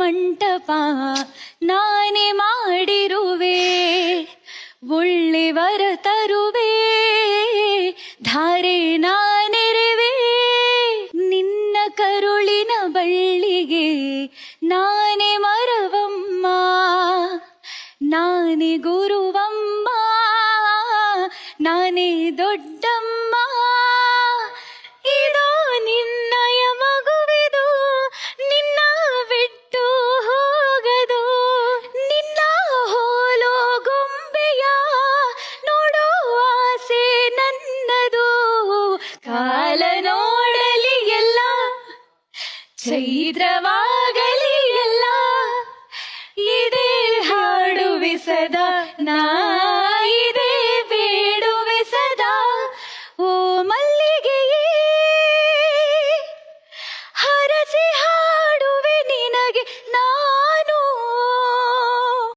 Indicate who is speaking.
Speaker 1: ಮಂಟಪ ನಾನೇ ಮಾಡಿರುವೆ, ಒಳ್ಳೆವರ ತರುವೆ, ಧಾರೆ ನಾನೆರೆವೆ. ನಿನ್ನ ಕರುಳಿನ ಬಳ್ಳಿಗೆ ನಾನೇ ಮರವಮ್ಮ, ನಾನೇ ಗುರುವಮ್ಮ, ನಾನೇ ದೊಡ್ಡಮ್ಮ. ಇದೋ ನಿನ್ನಯ ಮಗುವಿದು, ನಿನ್ನ ಬಿಟ್ಟು ಹೋಗದು. ನಿನ್ನ ಹೋಲೋ ಗೊಂಬೆಯ ನೋಡೋ ಆಸೆ ನನ್ನದು. ಕಾಲ ನೋಡಲಿ ಎಲ್ಲ, ಚೈತ್ರವಾಗಲಿ ಎಲ್ಲ, ಇದೇ ಹಾಡುವೆ ಸದಾ ನಾ, ಇದೇ